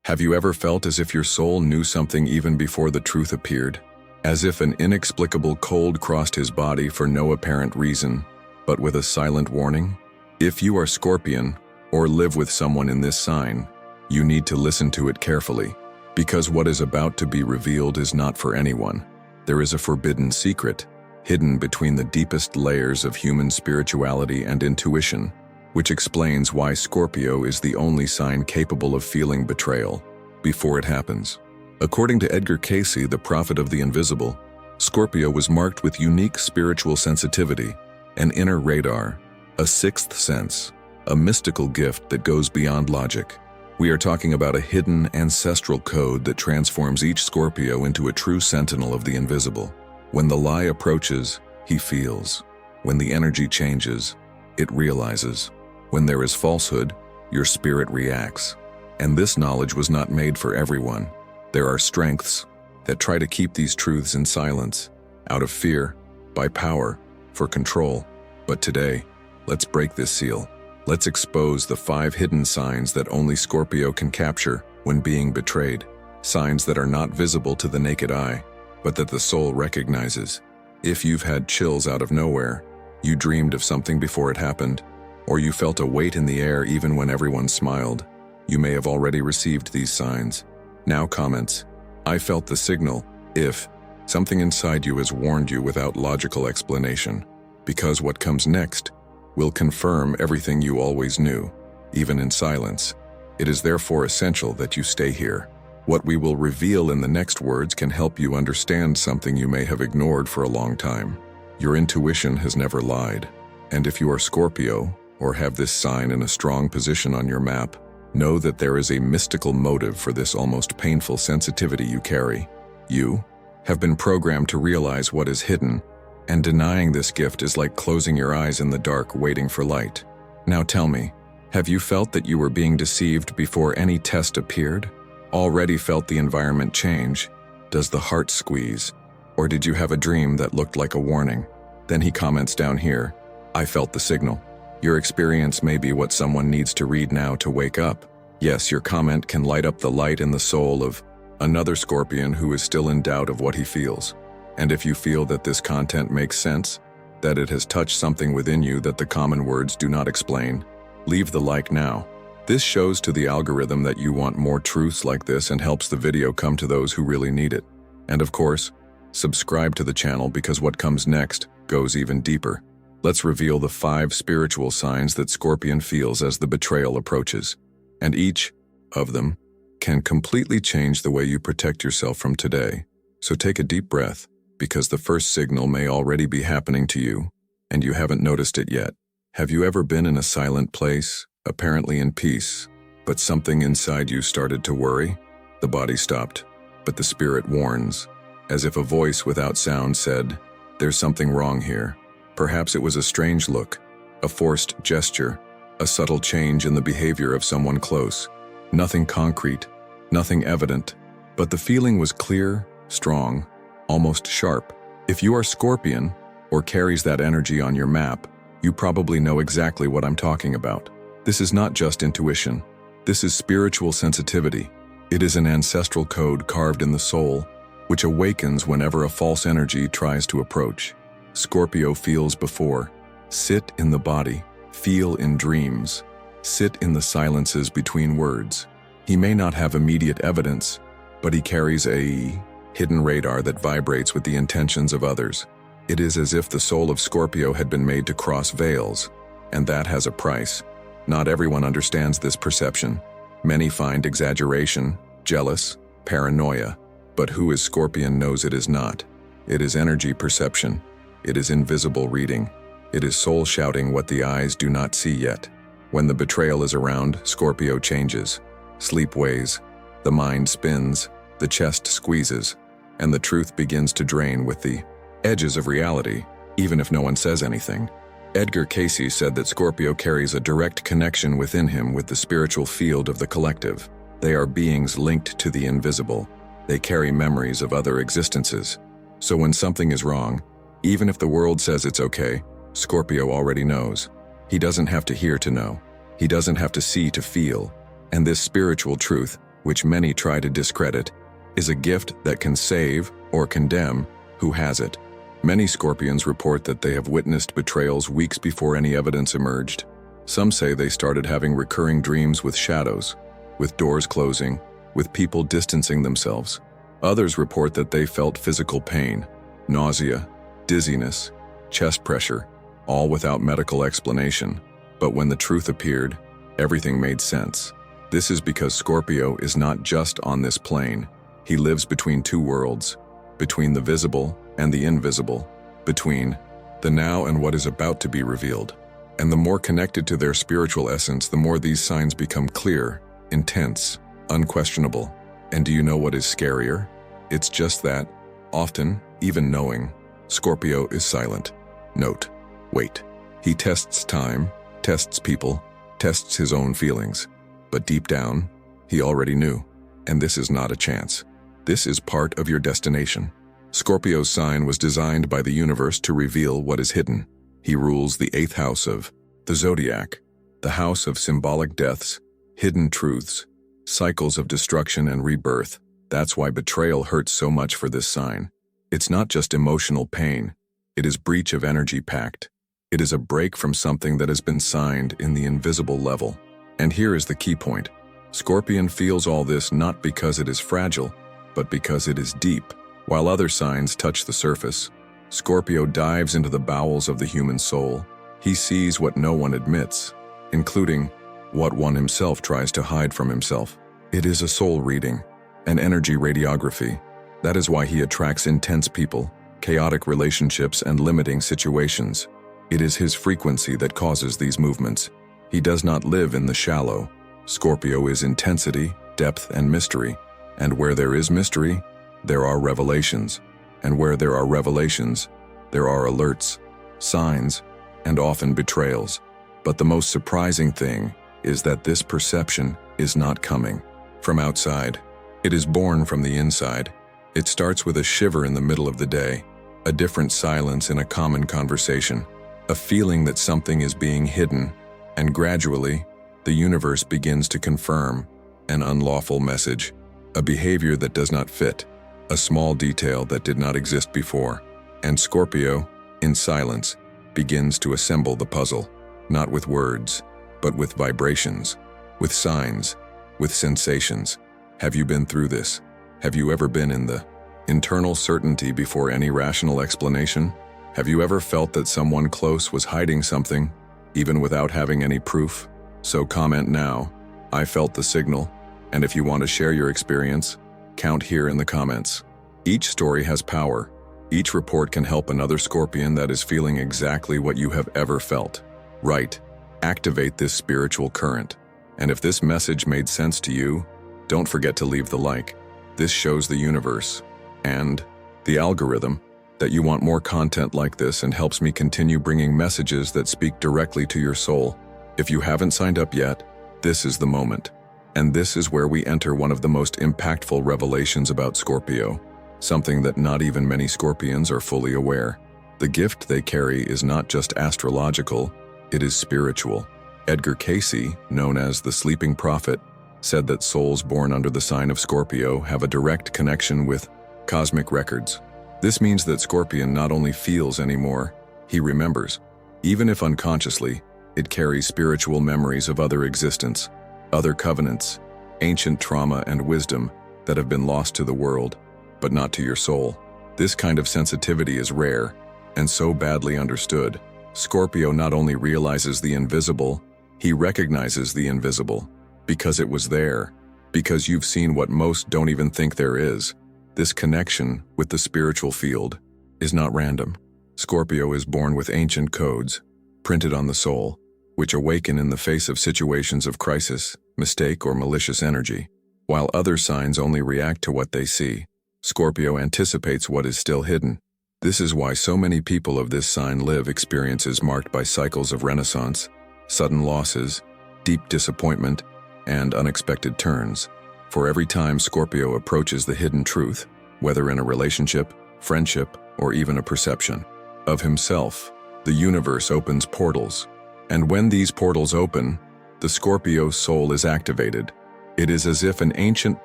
Have you ever felt as if your soul knew something even before the truth appeared? As if an inexplicable cold crossed his body for no apparent reason, but with a silent warning? If you are Scorpion, or live with someone in this sign, you need to listen to it carefully, because what is about to be revealed is not for anyone. There is a forbidden secret, hidden between the deepest layers of human spirituality and intuition, which explains why Scorpio is the only sign capable of feeling betrayal before it happens. According to Edgar Cayce, the prophet of the invisible, Scorpio was marked with unique spiritual sensitivity, an inner radar, a sixth sense, a mystical gift that goes beyond logic. We are talking about a hidden ancestral code that transforms each Scorpio into a true sentinel of the invisible. When the lie approaches, he feels. When the energy changes, it realizes. When there is falsehood, your spirit reacts. And this knowledge was not made for everyone. There are strengths that try to keep these truths in silence, out of fear, by power, for control. But today, let's break this seal. Let's expose the 5 hidden signs that only Scorpio can capture when being betrayed. Signs that are not visible to the naked eye, but that the soul recognizes. If you've had chills out of nowhere, you dreamed of something before it happened, or you felt a weight in the air even when everyone smiled, you may have already received these signs. Now comments. I felt the signal, if something inside you has warned you without logical explanation, because what comes next will confirm everything you always knew, even in silence. It is therefore essential that you stay here. What we will reveal in the next words can help you understand something you may have ignored for a long time. Your intuition has never lied. And if you are Scorpio, or have this sign in a strong position on your map, know that there is a mystical motive for this almost painful sensitivity you carry. You have been programmed to realize what is hidden, and denying this gift is like closing your eyes in the dark waiting for light. Now tell me, have you felt that you were being deceived before any test appeared? Already felt the environment change? Does the heart squeeze? Or did you have a dream that looked like a warning? Then he comments down here, I felt the signal. Your experience may be what someone needs to read now to wake up. Yes, your comment can light up the light in the soul of another Scorpion who is still in doubt of what he feels. And if you feel that this content makes sense, that it has touched something within you that the common words do not explain, leave the like now. This shows to the algorithm that you want more truths like this and helps the video come to those who really need it. And of course, subscribe to the channel because what comes next goes even deeper. Let's reveal the 5 spiritual signs that Scorpion feels as the betrayal approaches. And each of them can completely change the way you protect yourself from today. So take a deep breath, because the first signal may already be happening to you, and you haven't noticed it yet. Have you ever been in a silent place, apparently in peace, but something inside you started to worry? The body stopped, but the spirit warns, as if a voice without sound said, there's something wrong here. Perhaps it was a strange look, a forced gesture, a subtle change in the behavior of someone close. Nothing concrete, nothing evident, but the feeling was clear, strong, almost sharp. If you are Scorpion, or carries that energy on your map, you probably know exactly what I'm talking about. This is not just intuition. This is spiritual sensitivity. It is an ancestral code carved in the soul, which awakens whenever a false energy tries to approach. Scorpio feels before. Sit in the body. Feel in dreams. Sit in the silences between words. He may not have immediate evidence, but he carries a hidden radar that vibrates with the intentions of others. It is as if the soul of Scorpio had been made to cross veils, and that has a price. Not everyone understands this perception. Many find exaggeration, jealous, paranoia, but who is Scorpion knows it is not. It is energy perception. It is invisible reading. It is soul shouting what the eyes do not see yet. When the betrayal is around, Scorpio changes. Sleep weighs, the mind spins, the chest squeezes, and the truth begins to drain with the edges of reality, even if no one says anything. Edgar Cayce said that Scorpio carries a direct connection within him with the spiritual field of the collective. They are beings linked to the invisible. They carry memories of other existences. So when something is wrong, even if the world says it's okay, Scorpio already knows. He doesn't have to hear to know. He doesn't have to see to feel. And this spiritual truth which many try to discredit, is a gift that can save or condemn who has it. Many Scorpions report that they have witnessed betrayals weeks before any evidence emerged. Some say they started having recurring dreams with shadows, with doors closing, with people distancing themselves. Others report that they felt physical pain, nausea, dizziness, chest pressure, all without medical explanation. But when the truth appeared, everything made sense. This is because Scorpio is not just on this plane. He lives between two worlds, between the visible and the invisible, between the now and what is about to be revealed. And the more connected to their spiritual essence, the more these signs become clear, intense, unquestionable. And do you know what is scarier? It's just that, often, even knowing, Scorpio is silent. Note, wait. He tests time, tests people, tests his own feelings. But deep down, he already knew. And this is not a chance. This is part of your destination. Scorpio's sign was designed by the universe to reveal what is hidden. He rules the 8th house of the zodiac, the house of symbolic deaths, hidden truths, cycles of destruction and rebirth. That's why betrayal hurts so much for this sign. It's not just emotional pain. It is breach of energy pact. It is a break from something that has been signed in the invisible level. And here is the key point. Scorpion feels all this not because it is fragile, but because it is deep. While other signs touch the surface, Scorpio dives into the bowels of the human soul. He sees what no one admits, including what one himself tries to hide from himself. It is a soul reading, an energy radiography. That is why he attracts intense people, chaotic relationships, and limiting situations. It is his frequency that causes these movements. He does not live in the shallow. Scorpio is intensity, depth, and mystery. And where there is mystery, there are revelations. And where there are revelations, there are alerts, signs, and often betrayals. But the most surprising thing is that this perception is not coming from outside. It is born from the inside. It starts with a shiver in the middle of the day, a different silence in a common conversation, a feeling that something is being hidden, and gradually, the universe begins to confirm an unlawful message, a behavior that does not fit, a small detail that did not exist before. And Scorpio, in silence, begins to assemble the puzzle, not with words, but with vibrations, with signs, with sensations. Have you been through this? Have you ever been in the internal certainty before any rational explanation? Have you ever felt that someone close was hiding something, even without having any proof? So comment now, I felt the signal, and if you want to share your experience, count here in the comments. Each story has power. Each report can help another Scorpion that is feeling exactly what you have ever felt. Right, activate this spiritual current. And if this message made sense to you, don't forget to leave the like. This shows the universe and the algorithm that you want more content like this and helps me continue bringing messages that speak directly to your soul. If you haven't signed up yet, this is the moment. And this is where we enter one of the most impactful revelations about Scorpio, something that not even many Scorpions are fully aware. The gift they carry is not just astrological, it is spiritual. Edgar Cayce, known as the Sleeping Prophet, said that souls born under the sign of Scorpio have a direct connection with cosmic records. This means that Scorpion not only feels anymore, he remembers. Even if unconsciously, it carries spiritual memories of other existence, other covenants, ancient trauma and wisdom that have been lost to the world, but not to your soul. This kind of sensitivity is rare and so badly understood. Scorpio not only realizes the invisible, he recognizes the invisible because it was there, because you've seen what most don't even think there is. This connection with the spiritual field is not random. Scorpio is born with ancient codes printed on the soul, which awaken in the face of situations of crisis, mistake, or malicious energy. While other signs only react to what they see, Scorpio anticipates what is still hidden. This is why so many people of this sign live experiences marked by cycles of renaissance, sudden losses, deep disappointment, and unexpected turns. For every time Scorpio approaches the hidden truth, whether in a relationship, friendship, or even a perception of himself, the universe opens portals. And when these portals open, the Scorpio soul is activated. It is as if an ancient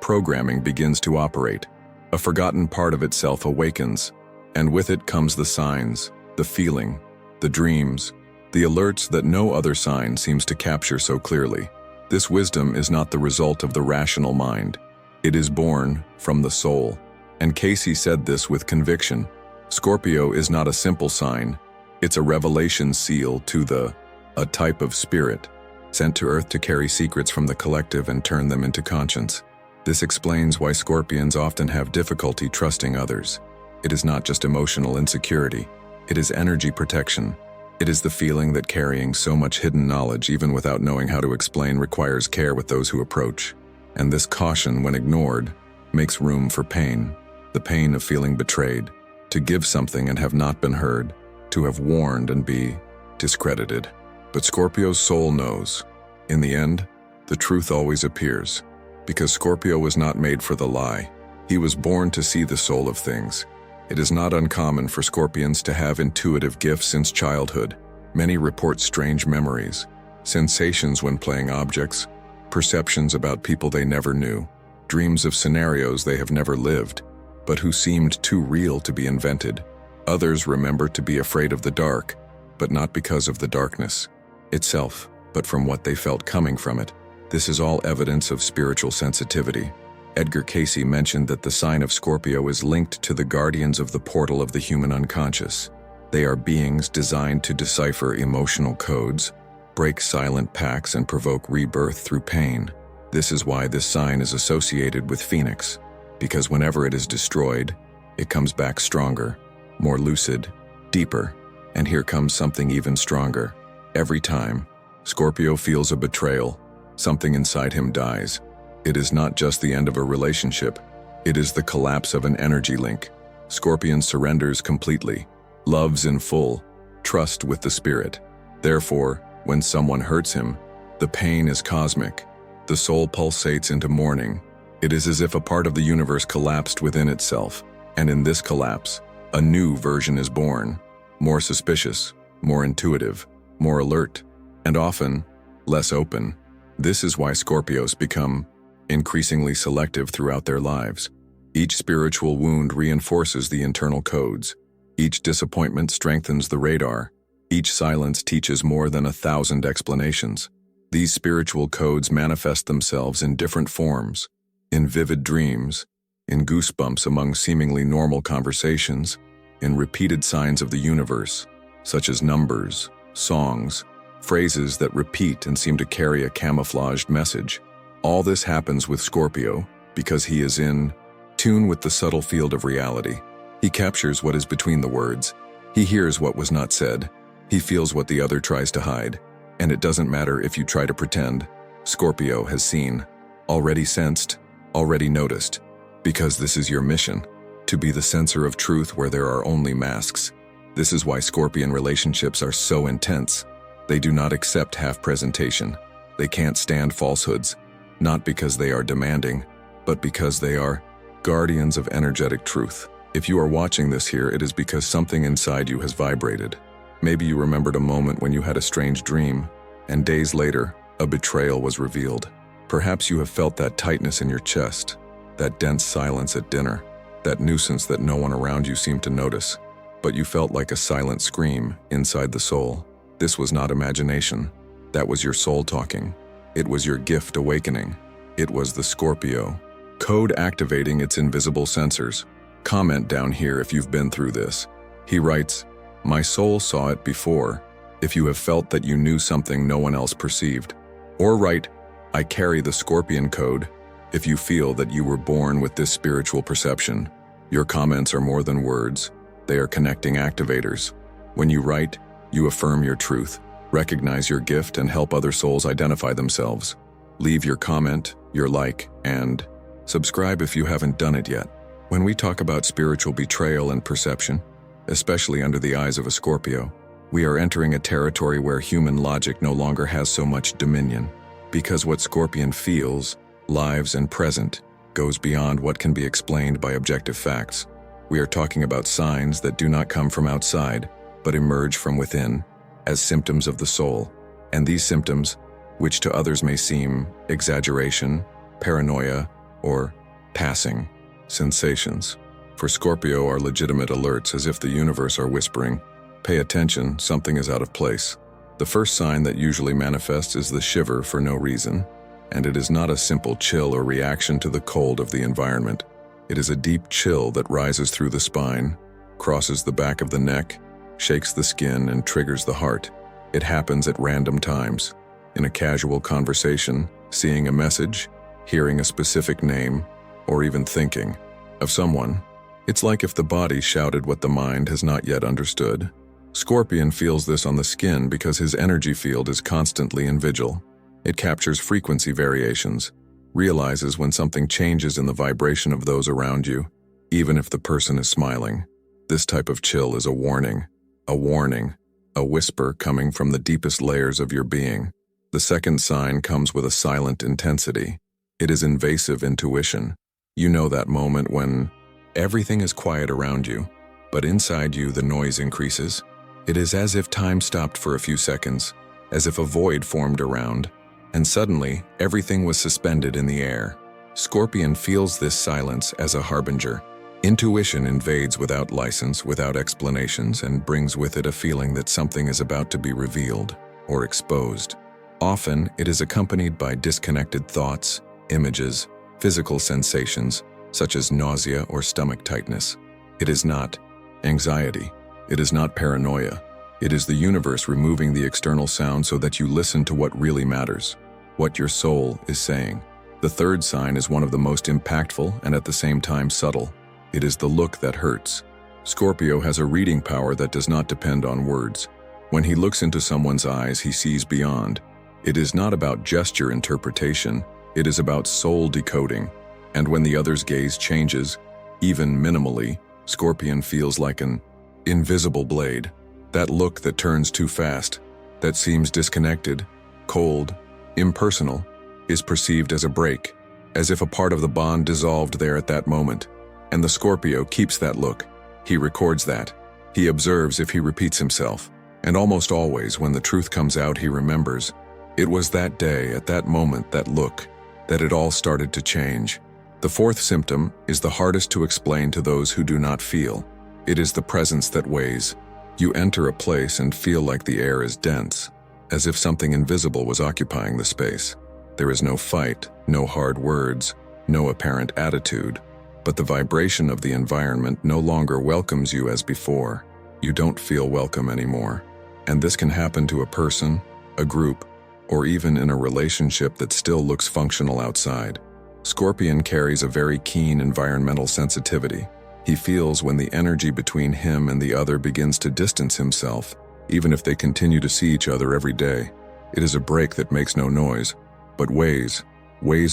programming begins to operate. A forgotten part of itself awakens, and with it comes the signs, the feeling, the dreams, the alerts that no other sign seems to capture so clearly. This wisdom is not the result of the rational mind. It is born from the soul. And Cayce said this with conviction. Scorpio is not a simple sign. It's a revelation seal to a type of spirit, sent to Earth to carry secrets from the collective and turn them into conscience. This explains why Scorpions often have difficulty trusting others. It is not just emotional insecurity. It is energy protection. It is the feeling that carrying so much hidden knowledge, even without knowing how to explain, requires care with those who approach. And this caution, when ignored, makes room for pain. The pain of feeling betrayed, to give something and have not been heard, to have warned and be discredited. But Scorpio's soul knows. In the end, the truth always appears. Because Scorpio was not made for the lie. He was born to see the soul of things. It is not uncommon for Scorpions to have intuitive gifts since childhood. Many report strange memories, sensations when playing objects, perceptions about people they never knew, dreams of scenarios they have never lived, but who seemed too real to be invented. Others remember to be afraid of the dark, but not because of the darkness itself, but from what they felt coming from it. This is all evidence of spiritual sensitivity. Edgar Cayce mentioned that the sign of Scorpio is linked to the guardians of the portal of the human unconscious. They are beings designed to decipher emotional codes, break silent pacts, and provoke rebirth through pain. This is why this sign is associated with Phoenix, because whenever it is destroyed, it comes back stronger, more lucid, deeper, and here comes something even stronger. Every time, Scorpio feels a betrayal, something inside him dies. It is not just the end of a relationship, it is the collapse of an energy link. Scorpion surrenders completely, loves in full, trust with the spirit. Therefore, when someone hurts him, the pain is cosmic. The soul pulsates into mourning. It is as if a part of the universe collapsed within itself, and in this collapse, a new version is born, more suspicious, more intuitive, more alert, and often less open. This is why Scorpios become increasingly selective throughout their lives. Each spiritual wound reinforces the internal codes. Each disappointment strengthens the radar. Each silence teaches more than 1,000 explanations. These spiritual codes manifest themselves in different forms, in vivid dreams, in goosebumps among seemingly normal conversations, in repeated signs of the universe, such as numbers, songs, phrases that repeat and seem to carry a camouflaged message. All this happens with Scorpio because he is in tune with the subtle field of reality. He captures what is between the words. He hears what was not said. He feels what the other tries to hide. And it doesn't matter if you try to pretend. Scorpio has seen, already sensed, already noticed. Because this is your mission, to be the censor of truth where there are only masks. This is why Scorpion relationships are so intense. They do not accept half-presentation. They can't stand falsehoods. Not because they are demanding, but because they are guardians of energetic truth. If you are watching this here, it is because something inside you has vibrated. Maybe you remembered a moment when you had a strange dream, and days later, a betrayal was revealed. Perhaps you have felt that tightness in your chest, that dense silence at dinner, that nuisance that no one around you seemed to notice, but you felt like a silent scream inside the soul. This was not imagination. That was your soul talking. It was your gift awakening. It was the Scorpio code activating its invisible sensors. Comment down here if you've been through this. He writes, "My soul saw it before," if you have felt that you knew something no one else perceived. Or write, "I carry the Scorpion code," if you feel that you were born with this spiritual perception. Your comments are more than words. They are connecting activators. When you write, you affirm your truth, recognize your gift, and help other souls identify themselves. Leave your comment, your like, and subscribe if you haven't done it yet. When we talk about spiritual betrayal and perception, especially under the eyes of a Scorpio, we are entering a territory where human logic no longer has so much dominion. Because what Scorpion feels, lives, and present goes beyond what can be explained by objective facts. We are talking about signs that do not come from outside, but emerge from within, as symptoms of the soul. And these symptoms, which to others may seem exaggeration, paranoia, or passing sensations. For Scorpio are legitimate alerts, as if the universe are whispering, "Pay attention, something is out of place." The first sign that usually manifests is the shiver for no reason, and it is not a simple chill or reaction to the cold of the environment. It is a deep chill that rises through the spine, crosses the back of the neck, shakes the skin, and triggers the heart. It happens at random times, in a casual conversation, seeing a message, hearing a specific name, or even thinking of someone. It's like if the body shouted what the mind has not yet understood. Scorpion feels this on the skin because his energy field is constantly in vigil. It captures frequency variations, realizes when something changes in the vibration of those around you, even if the person is smiling. This type of chill is a warning, a whisper coming from the deepest layers of your being. The second sign comes with a silent intensity. It is invasive intuition. You know that moment when everything is quiet around you, but inside you the noise increases. It is as if time stopped for a few seconds, as if a void formed around, and suddenly everything was suspended in the air. Scorpion feels this silence as a harbinger. Intuition invades without license, without explanations, and brings with it a feeling that something is about to be revealed or exposed. Often, it is accompanied by disconnected thoughts, images, physical sensations, such as nausea or stomach tightness. It is not anxiety. It is not paranoia. It is the universe removing the external sound so that you listen to what really matters, what your soul is saying. The third sign is one of the most impactful and at the same time subtle. It is the look that hurts. Scorpio has a reading power that does not depend on words. When he looks into someone's eyes, he sees beyond. It is not about gesture interpretation. It is about soul decoding. And when the other's gaze changes, even minimally, Scorpion feels like an invisible blade. That look that turns too fast, that seems disconnected, cold, impersonal, is perceived as a break, as if a part of the bond dissolved there at that moment. And the Scorpio keeps that look. He records that. He observes if he repeats himself. And almost always, when the truth comes out, he remembers. It was that day, at that moment, that look, that it all started to change. The fourth symptom is the hardest to explain to those who do not feel. It is the presence that weighs. You enter a place and feel like the air is dense, as if something invisible was occupying the space. There is no fight, no hard words, no apparent attitude, but the vibration of the environment no longer welcomes you as before. You don't feel welcome anymore. And this can happen to a person, a group, or even in a relationship that still looks functional outside. Scorpion carries a very keen environmental sensitivity. He feels when the energy between him and the other begins to distance himself, even if they continue to see each other every day. It is a break that makes no noise, but weighs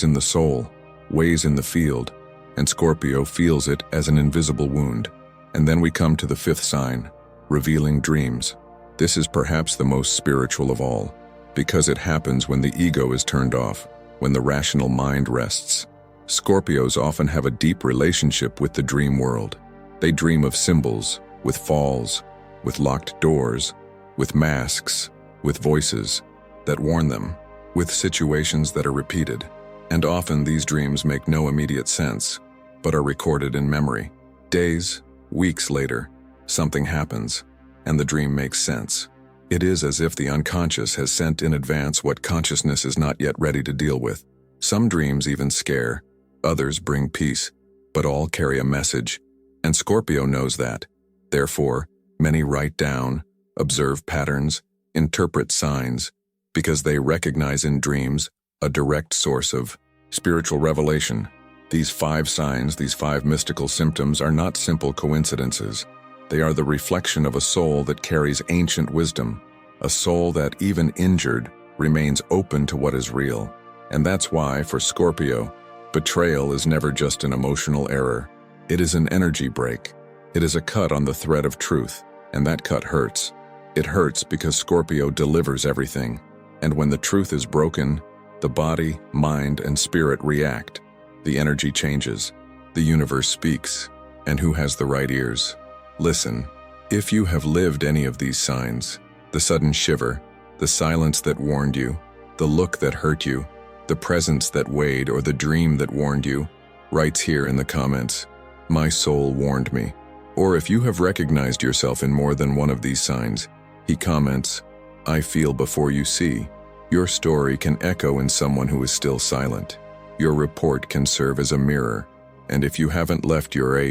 in the soul, weighs in the field, and Scorpio feels it as an invisible wound. And then we come to the fifth sign, revealing dreams. This is perhaps the most spiritual of all, because it happens when the ego is turned off, when the rational mind rests. Scorpios often have a deep relationship with the dream world. They dream of symbols, with falls, with locked doors, with masks, with voices that warn them, with situations that are repeated. And often these dreams make no immediate sense, but are recorded in memory. Days, weeks later, something happens, and the dream makes sense. It is as if the unconscious has sent in advance what consciousness is not yet ready to deal with. Some dreams even scare, others bring peace, but all carry a message, and Scorpio knows that. Therefore, many write down, observe patterns, interpret signs, because they recognize in dreams a direct source of spiritual revelation. These 5 signs, these 5 mystical symptoms are not simple coincidences. They are the reflection of a soul that carries ancient wisdom, a soul that, even injured, remains open to what is real. And that's why, for Scorpio, betrayal is never just an emotional error. It is an energy break. It is a cut on the thread of truth, and that cut hurts. It hurts because Scorpio delivers everything. And when the truth is broken, the body, mind, and spirit react. The energy changes. The universe speaks. And who has the right ears? Listen. If you have lived any of these signs, the sudden shiver, the silence that warned you, the look that hurt you, the presence that weighed, or the dream that warned you, writes here in the comments, "My soul warned me." Or if you have recognized yourself in more than one of these signs, he comments, "I feel before you see." Your story can echo in someone who is still silent. Your report can serve as a mirror, and if you haven't left your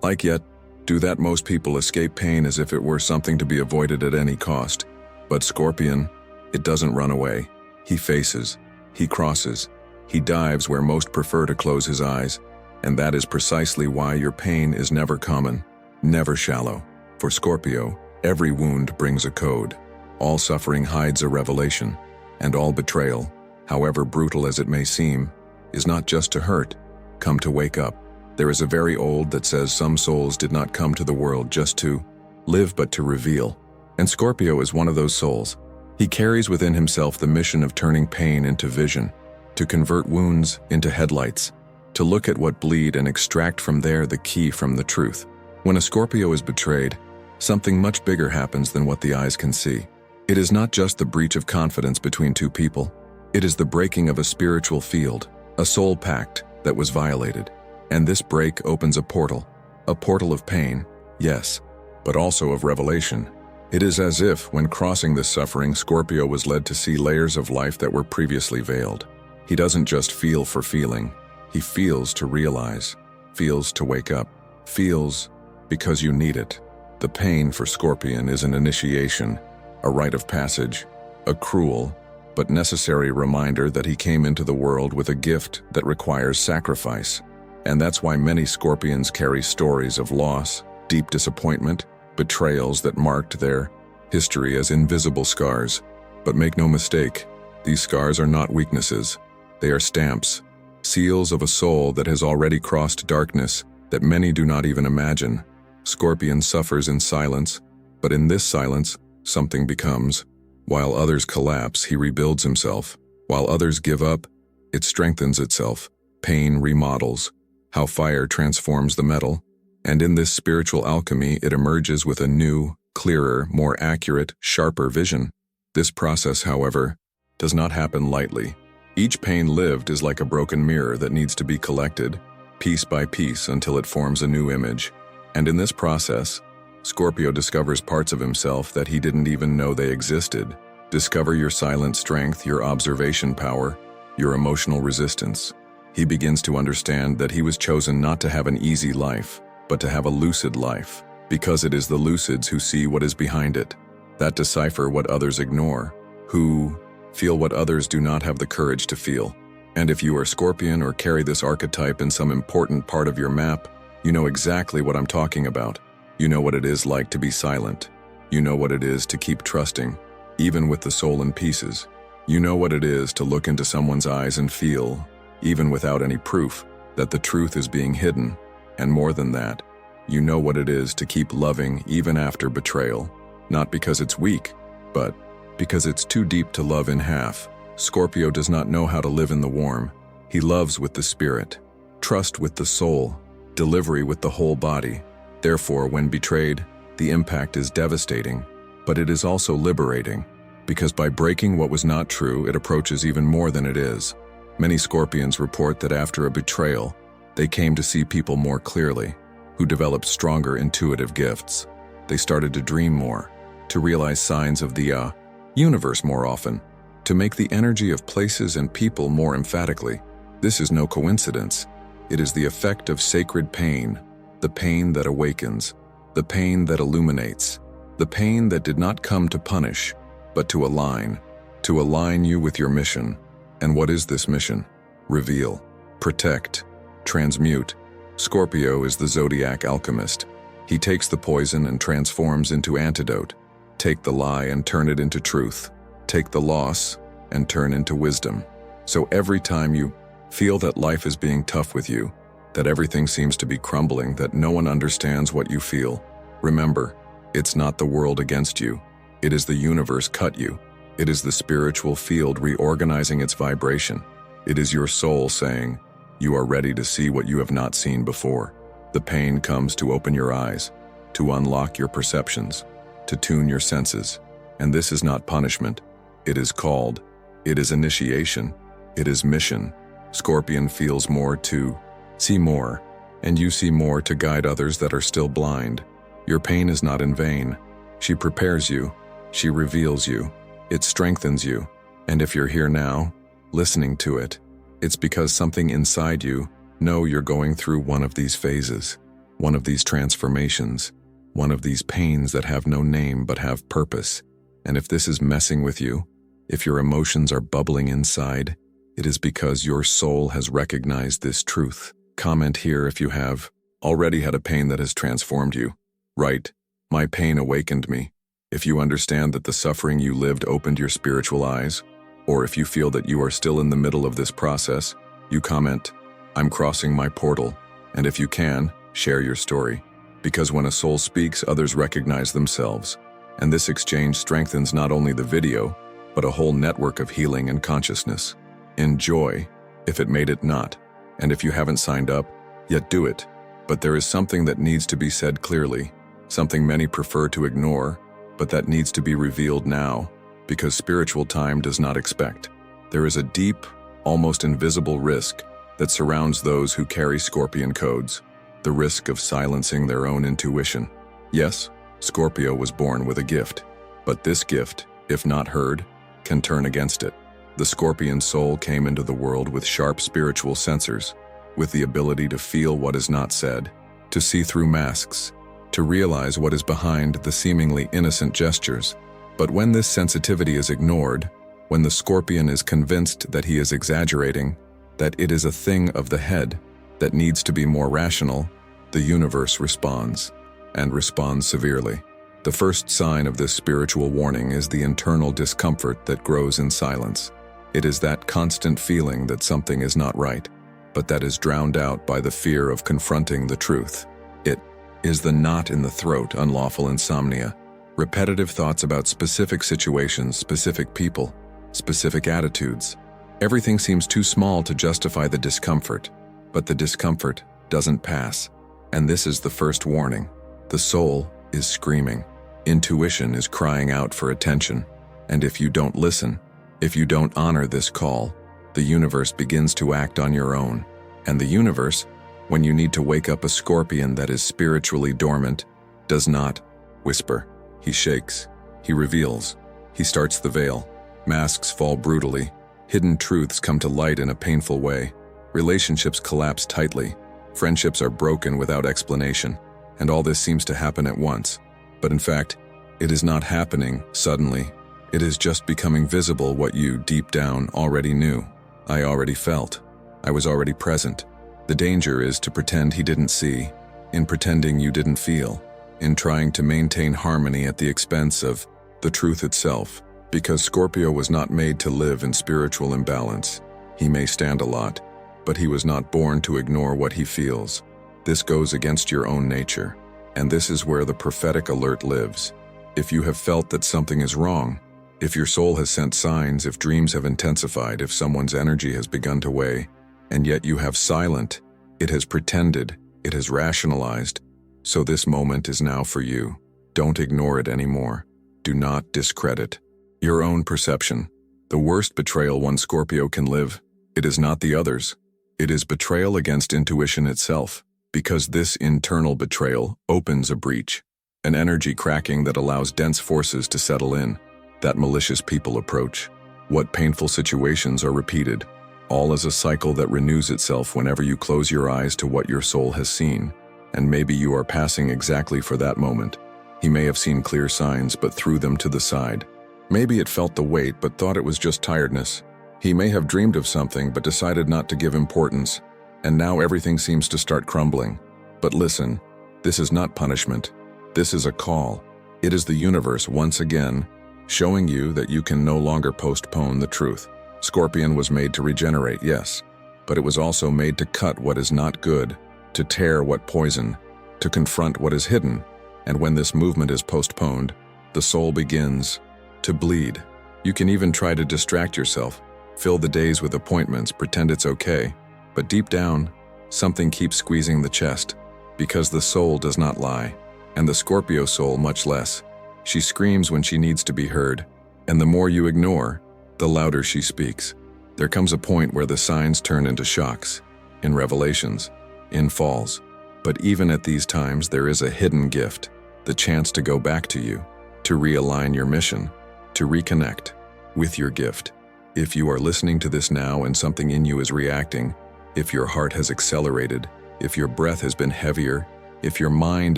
like yet, do that. Most people escape pain as if it were something to be avoided at any cost. But Scorpion, it doesn't run away. He faces, he crosses, he dives where most prefer to close his eyes, and that is precisely why your pain is never common, never shallow. For Scorpio, every wound brings a code, all suffering hides a revelation, and all betrayal, however brutal as it may seem, is not just to hurt, come to wake up. There is a very old that says some souls did not come to the world just to live but to reveal. And Scorpio is one of those souls. He carries within himself the mission of turning pain into vision, to convert wounds into headlights, to look at what bleed and extract from there the key from the truth. When a Scorpio is betrayed, something much bigger happens than what the eyes can see. It is not just the breach of confidence between two people. It is the breaking of a spiritual field, a soul pact that was violated. And this break opens a portal of pain, yes, but also of revelation. It is as if, when crossing this suffering, Scorpio was led to see layers of life that were previously veiled. He doesn't just feel for feeling, he feels to realize, feels to wake up, feels because you need it. The pain for Scorpion is an initiation, a rite of passage, a cruel but necessary reminder that he came into the world with a gift that requires sacrifice. And that's why many Scorpions carry stories of loss, deep disappointment, betrayals that marked their history as invisible scars. But make no mistake, these scars are not weaknesses. They are stamps, seals of a soul that has already crossed darkness that many do not even imagine. Scorpion suffers in silence, but in this silence, something becomes. While others collapse, he rebuilds himself. While others give up, it strengthens itself. Pain remodels, how fire transforms the metal, and in this spiritual alchemy it emerges with a new, clearer, more accurate, sharper vision. This process, however, does not happen lightly. Each pain lived is like a broken mirror that needs to be collected, piece by piece, until it forms a new image. And in this process, Scorpio discovers parts of himself that he didn't even know they existed. Discover your silent strength, your observation power, your emotional resistance. He begins to understand that he was chosen not to have an easy life, but to have a lucid life, because it is the lucids who see what is behind it, that decipher what others ignore, who feel what others do not have the courage to feel. And if you are Scorpion or carry this archetype in some important part of your map, you know exactly what I'm talking about. You know what it is like to be silent. You know what it is to keep trusting, even with the soul in pieces. You know what it is to look into someone's eyes and feel, even without any proof, that the truth is being hidden. And more than that, you know what it is to keep loving even after betrayal, not because it's weak, but because it's too deep to love in half. Scorpio does not know how to live in the warm. He loves with the spirit, trust with the soul, delivery with the whole body. Therefore, when betrayed, the impact is devastating, but it is also liberating, because by breaking what was not true, it approaches even more than it is. Many Scorpions report that after a betrayal, they came to see people more clearly, who developed stronger intuitive gifts. They started to dream more, to realize signs of the universe more often, to make the energy of places and people more emphatically. This is no coincidence. It is the effect of sacred pain, the pain that awakens, the pain that illuminates, the pain that did not come to punish, but to align you with your mission. And what is this mission? Reveal, protect, transmute. Scorpio is the zodiac alchemist. He takes the poison and transforms into antidote. Take the lie and turn it into truth. Take the loss and turn into wisdom. So every time you feel that life is being tough with you, that everything seems to be crumbling, that no one understands what you feel, remember, it's not the world against you. It is the universe cut you. It is the spiritual field reorganizing its vibration. It is your soul saying, you are ready to see what you have not seen before. The pain comes to open your eyes, to unlock your perceptions, to tune your senses. And this is not punishment. It is initiation. It is mission. Scorpion feels more to see more, and you see more to guide others that are still blind. Your pain is not in vain. She prepares you. She reveals you. It strengthens you. And if you're here now, listening to it, it's because something inside you know you're going through one of these phases, one of these transformations, one of these pains that have no name but have purpose. And if this is messing with you, if your emotions are bubbling inside, it is because your soul has recognized this truth. Comment here if you have already had a pain that has transformed you. Write, "My pain awakened me." If you understand that the suffering you lived opened your spiritual eyes, or if you feel that you are still in the middle of this process, you comment, "I'm crossing my portal." And if you can, share your story. Because when a soul speaks, others recognize themselves. And this exchange strengthens not only the video, but a whole network of healing and consciousness. Enjoy, if it made it not. And if you haven't signed up, yet do it. But there is something that needs to be said clearly, something many prefer to ignore, but that needs to be revealed now, because spiritual time does not expect. There is a deep, almost invisible risk that surrounds those who carry Scorpion codes, the risk of silencing their own intuition. Yes, Scorpio was born with a gift, but this gift, if not heard, can turn against it. The Scorpion soul came into the world with sharp spiritual sensors, with the ability to feel what is not said, to see through masks, to realize what is behind the seemingly innocent gestures. But when this sensitivity is ignored, when the Scorpion is convinced that he is exaggerating, that it is a thing of the head, that needs to be more rational, the universe responds, and responds severely. The first sign of this spiritual warning is the internal discomfort that grows in silence. It is that constant feeling that something is not right, but that is drowned out by the fear of confronting the truth. It is the knot in the throat, unlawful insomnia, repetitive thoughts about specific situations, specific people, specific attitudes. Everything seems too small to justify the discomfort, but the discomfort doesn't pass. And this is the first warning. The soul is screaming. Intuition is crying out for attention. And if you don't listen, if you don't honor this call, the universe begins to act on your own. And the universe, when you need to wake up a Scorpion that is spiritually dormant, does not whisper. He shakes. He reveals. He starts the veil. Masks fall brutally. Hidden truths come to light in a painful way. Relationships collapse tightly. Friendships are broken without explanation. And all this seems to happen at once. But in fact, it is not happening suddenly. It is just becoming visible what you, deep down, already knew. I already felt. I was already present. The danger is to pretend he didn't see, in pretending you didn't feel, in trying to maintain harmony at the expense of the truth itself. Because Scorpio was not made to live in spiritual imbalance. He may stand a lot, but he was not born to ignore what he feels. This goes against your own nature. And this is where the prophetic alert lives. If you have felt that something is wrong, if your soul has sent signs, if dreams have intensified, if someone's energy has begun to weigh, and yet you have silent, it has pretended, it has rationalized, so this moment is now for you. Don't ignore it anymore. Do not discredit your own perception. The worst betrayal one Scorpio can live, it is not the others. It is betrayal against intuition itself, because this internal betrayal opens a breach, an energy cracking that allows dense forces to settle in, that malicious people approach. What painful situations are repeated, all as a cycle that renews itself whenever you close your eyes to what your soul has seen. And maybe you are passing exactly for that moment. He may have seen clear signs but threw them to the side. Maybe it felt the weight but thought it was just tiredness. He may have dreamed of something but decided not to give importance. And now everything seems to start crumbling. But listen, this is not punishment. This is a call. It is the universe once again showing you that you can no longer postpone the truth. Scorpion was made to regenerate, yes, but it was also made to cut what is not good, to tear what poison, to confront what is hidden. And when this movement is postponed, the soul begins to bleed. You can even try to distract yourself, fill the days with appointments, pretend it's okay. But deep down, something keeps squeezing the chest, because the soul does not lie, and the Scorpio soul much less. She screams when she needs to be heard, and the more you ignore, the louder she speaks. There comes a point where the signs turn into shocks, in revelations, in falls. But even at these times, there is a hidden gift, the chance to go back to you, to realign your mission, to reconnect with your gift. If you are listening to this now and something in you is reacting, if your heart has accelerated, if your breath has been heavier, if your mind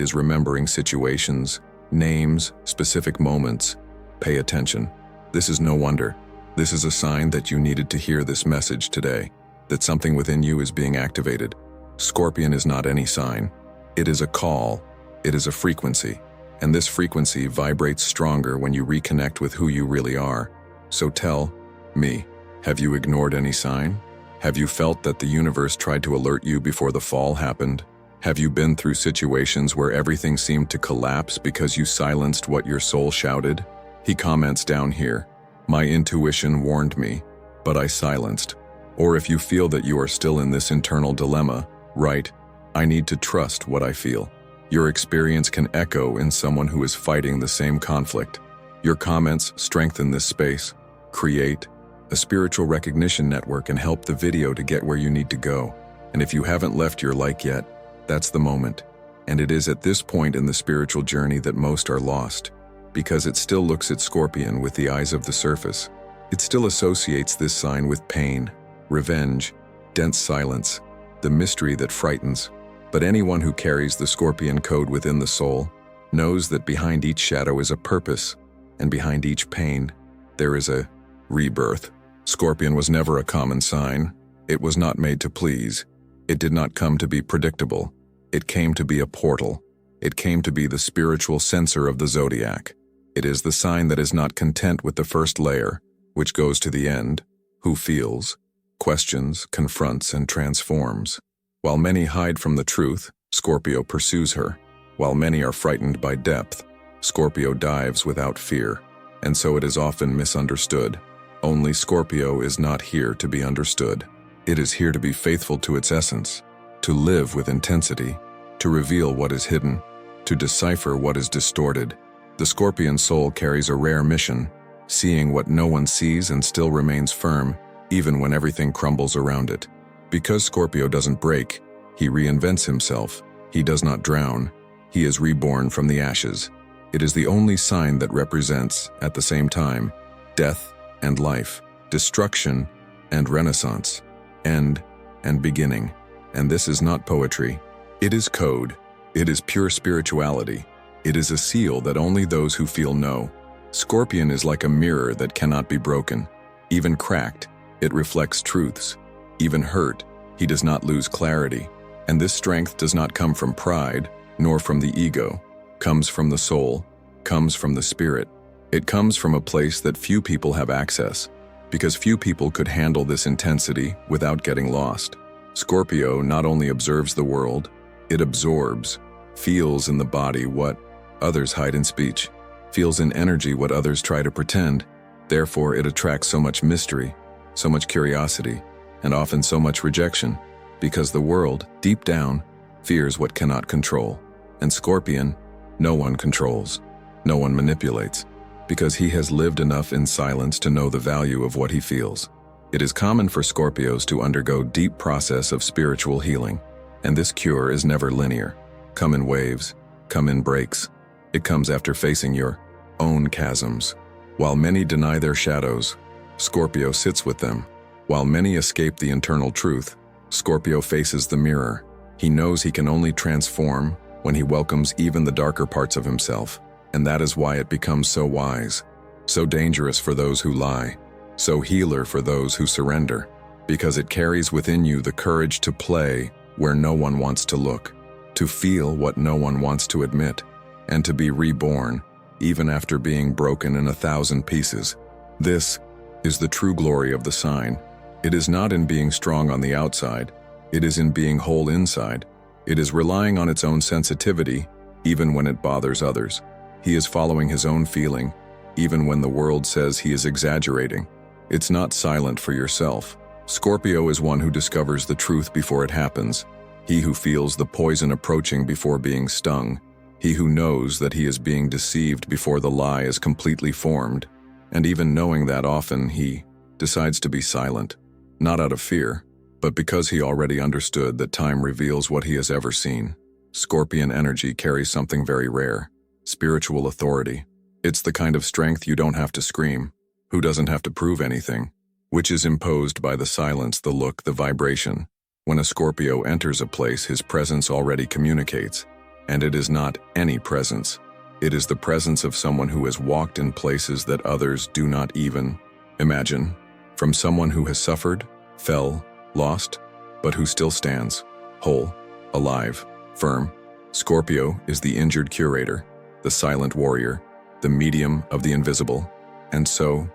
is remembering situations, names, specific moments, pay attention. This is no wonder. This is a sign that you needed to hear this message today, that something within you is being activated. Scorpion is not any sign. It is a call. It is a frequency. And this frequency vibrates stronger when you reconnect with who you really are. So tell me, have you ignored any sign? Have you felt that the universe tried to alert you before the fall happened? Have you been through situations where everything seemed to collapse because you silenced what your soul shouted? He comments down here, "My intuition warned me, but I silenced." Or if you feel that you are still in this internal dilemma, write, "I need to trust what I feel." Your experience can echo in someone who is fighting the same conflict. Your comments strengthen this space, create a spiritual recognition network, and help the video to get where you need to go. And if you haven't left your like yet, that's the moment. And it is at this point in the spiritual journey that most are lost, because it still looks at Scorpion with the eyes of the surface. It still associates this sign with pain, revenge, dense silence, the mystery that frightens. But anyone who carries the Scorpion code within the soul knows that behind each shadow is a purpose, and behind each pain, there is a rebirth. Scorpion was never a common sign. It was not made to please. It did not come to be predictable. It came to be a portal. It came to be the spiritual censor of the zodiac. It is the sign that is not content with the first layer, which goes to the end, who feels, questions, confronts, and transforms. While many hide from the truth, Scorpio pursues her. While many are frightened by depth, Scorpio dives without fear, and so it is often misunderstood. Only Scorpio is not here to be understood. It is here to be faithful to its essence, to live with intensity, to reveal what is hidden, to decipher what is distorted. The Scorpion soul carries a rare mission, seeing what no one sees and still remains firm, even when everything crumbles around it. Because Scorpio doesn't break, he reinvents himself. He does not drown. He is reborn from the ashes. It is the only sign that represents, at the same time, death and life, destruction and renaissance, end and beginning. And this is not poetry. It is code. It is pure spirituality. It is a seal that only those who feel know. Scorpion is like a mirror that cannot be broken. Even cracked, it reflects truths. Even hurt, he does not lose clarity. And this strength does not come from pride, nor from the ego. Comes from the soul, comes from the spirit. It comes from a place that few people have access, because few people could handle this intensity without getting lost. Scorpio not only observes the world, it absorbs, feels in the body what others hide in speech, feels in energy what others try to pretend. Therefore, it attracts so much mystery, so much curiosity, and often so much rejection, because the world, deep down, fears what cannot control. And Scorpion, no one controls, no one manipulates, because he has lived enough in silence to know the value of what he feels. It is common for Scorpios to undergo deep process of spiritual healing, and this cure is never linear. Come in waves, come in breaks. It comes after facing your own chasms. While many deny their shadows, Scorpio sits with them. While many escape the internal truth, Scorpio faces the mirror. He knows he can only transform when he welcomes even the darker parts of himself, and that is why it becomes so wise, so dangerous for those who lie, so healer for those who surrender, because it carries within you the courage to play where no one wants to look, to feel what no one wants to admit, and to be reborn, even after being broken in 1,000 pieces. This is the true glory of the sign. It is not in being strong on the outside, it is in being whole inside. It is relying on its own sensitivity, even when it bothers others. He is following his own feeling, even when the world says he is exaggerating. It's not silent for yourself. Scorpio is one who discovers the truth before it happens. He who feels the poison approaching before being stung. He who knows that he is being deceived before the lie is completely formed. And even knowing that often, he decides to be silent. not out of fear, but because he already understood that time reveals what he has ever seen. Scorpion energy carries something very rare: spiritual authority. It's the kind of strength you don't have to scream, who doesn't have to prove anything, which is imposed by the silence, the look, the vibration. When a Scorpio enters a place, his presence already communicates, and it is not any presence. It is the presence of someone who has walked in places that others do not even imagine, from someone who has suffered, fell, lost, but who still stands, whole, alive, firm. Scorpio is the injured curator, the silent warrior, the medium of the invisible, and so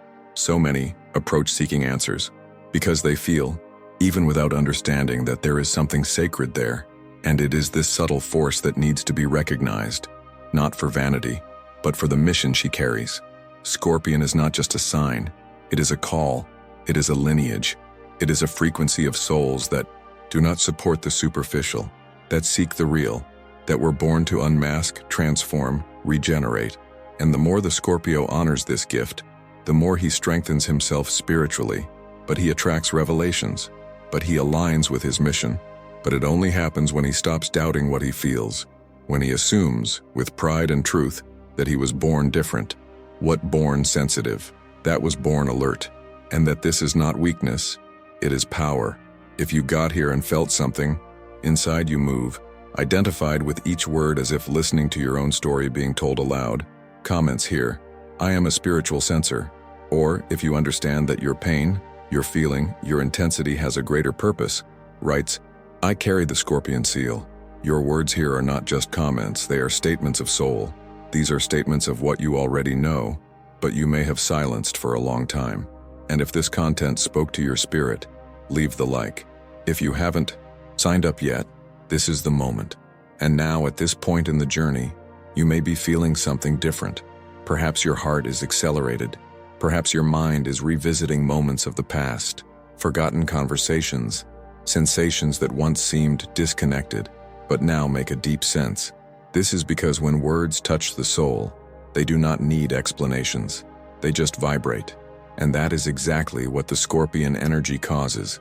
many approach seeking answers, because they feel, even without understanding, that there is something sacred there, and it is this subtle force that needs to be recognized, not for vanity, but for the mission she carries. Scorpion is not just a sign, it is a call, it is a lineage, it is a frequency of souls that do not support the superficial, that seek the real, that were born to unmask, transform, regenerate. And the more the Scorpio honors this gift, the more he strengthens himself spiritually, but he attracts revelations, but he aligns with his mission. But it only happens when he stops doubting what he feels, when he assumes, with pride and truth, that he was born different. What born sensitive? That was born alert. And that this is not weakness, it is power. If you got here and felt something, inside you move, identified with each word as if listening to your own story being told aloud. Comments here: I am a spiritual sensor. Or, if you understand that your pain, your feeling, your intensity has a greater purpose, writes, I carry the Scorpion seal. Your words here are not just comments, they are statements of soul. These are statements of what you already know, but you may have silenced for a long time. And if this content spoke to your spirit, leave the like. If you haven't signed up yet, this is the moment. And now, at this point in the journey, you may be feeling something different. Perhaps your heart is accelerated. Perhaps your mind is revisiting moments of the past, forgotten conversations, sensations that once seemed disconnected, but now make a deep sense. This is because when words touch the soul, they do not need explanations. They just vibrate. And that is exactly what the Scorpion energy causes.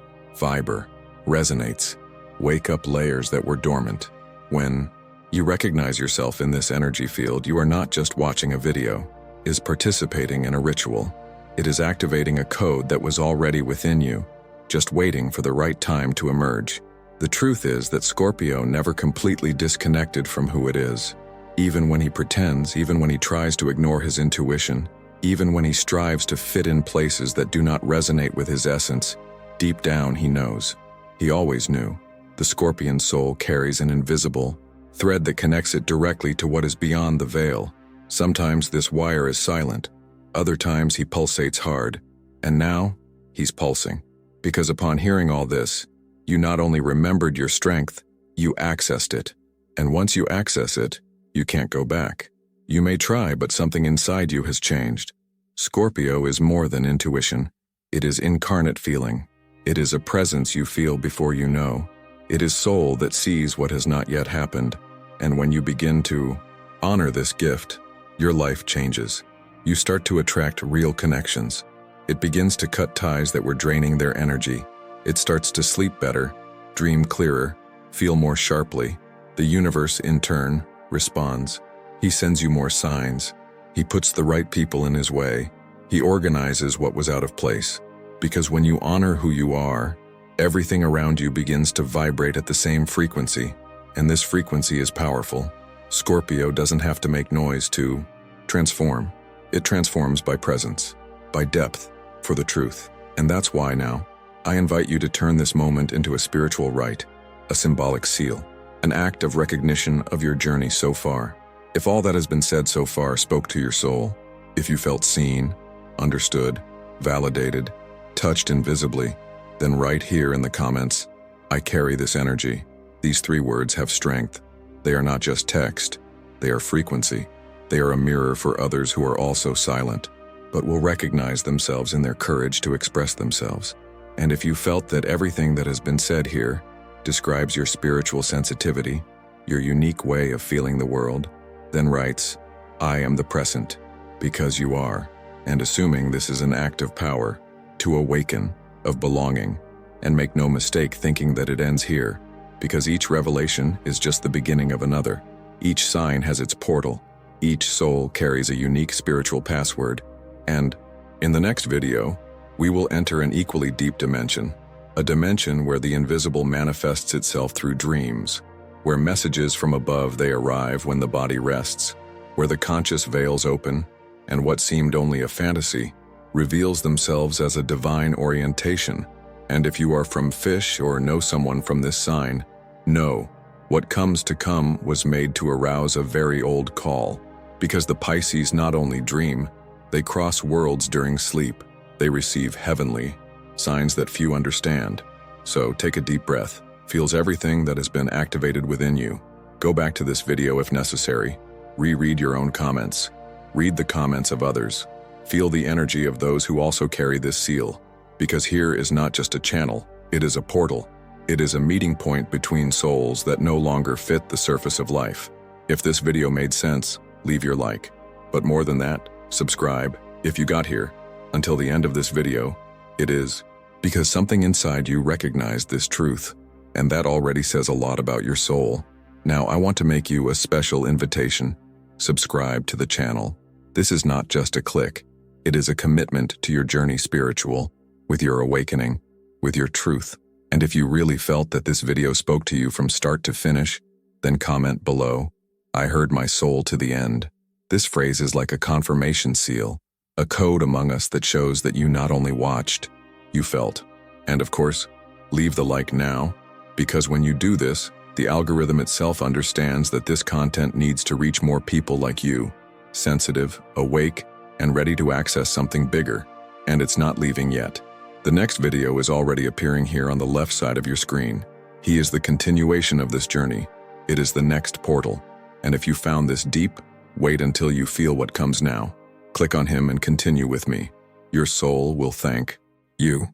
Resonates. Wake up layers that were dormant. When you recognize yourself in this energy field, you are not just watching a video, is participating in a ritual. It is activating a code that was already within you, just waiting for the right time to emerge. The truth is that Scorpio never completely disconnected from who it is. Even when he pretends, even when he tries to ignore his intuition, even when he strives to fit in places that do not resonate with his essence, deep down he knows. He always knew. The Scorpion soul carries an invisible thread that connects it directly to what is beyond the veil. Sometimes this wire is silent, other times he pulsates hard, and now he's pulsing. Because upon hearing all this, you not only remembered your strength, you accessed it. And once you access it, you can't go back. You may try, but something inside you has changed. Scorpio is more than intuition. It is incarnate feeling. It is a presence you feel before you know. It is soul that sees what has not yet happened. And when you begin to honor this gift, your life changes. You start to attract real connections. It begins to cut ties that were draining their energy. It starts to sleep better, dream clearer, feel more sharply. The universe, in turn, responds. He sends you more signs. He puts the right people in his way. He organizes what was out of place. Because when you honor who you are, everything around you begins to vibrate at the same frequency. And this frequency is powerful. Scorpio doesn't have to make noise to transform. It transforms by presence, by depth, for the truth. And that's why now, I invite you to turn this moment into a spiritual rite, a symbolic seal, an act of recognition of your journey so far. If all that has been said so far spoke to your soul, if you felt seen, understood, validated, touched invisibly, then write here in the comments, I carry this energy. These 3 words have strength. They are not just text, they are frequency. They are a mirror for others who are also silent, but will recognize themselves in their courage to express themselves. And if you felt that everything that has been said here describes your spiritual sensitivity, your unique way of feeling the world, then writes, I am the present, because you are, and assuming this is an act of power, to awaken, of belonging, And make no mistake thinking that it ends here, because each revelation is just the beginning of another. Each sign has its portal. Each soul carries a unique spiritual password. And in the next video, we will enter an equally deep dimension, a dimension where the invisible manifests itself through dreams, where messages from above they arrive when the body rests, where the conscious veils open, and what seemed only a fantasy reveals themselves as a divine orientation. And if you are from Fish or know someone from this sign, know, what comes to come was made to arouse a very old call, because the Pisces not only dream, they cross worlds during sleep. They receive heavenly signs that few understand. So take a deep breath, feels everything that has been activated within you. Go back to this video if necessary. Reread your own comments. Read the comments of others. Feel the energy of those who also carry this seal. Because here is not just a channel, it is a portal. It is a meeting point between souls that no longer fit the surface of life. If this video made sense, leave your like. But more than that, subscribe, if you got here. Until the end of this video, it is because something inside you recognized this truth, and that already says a lot about your soul. Now I want to make you a special invitation. Subscribe to the channel. This is not just a click. It is a commitment to your journey spiritual, with your awakening, with your truth. And if you really felt that this video spoke to you from start to finish, then comment below, "I heard my soul to the end." This phrase is like a confirmation seal, a code among us that shows that you not only watched, you felt. And of course, leave the like now, because when you do this, the algorithm itself understands that this content needs to reach more people like you, sensitive, awake, and ready to access something bigger. And it's not leaving yet. The next video is already appearing here on the left side of your screen. He is the continuation of this journey. It is the next portal. And if you found this deep, wait until you feel what comes now. Click on him and continue with me. Your soul will thank you.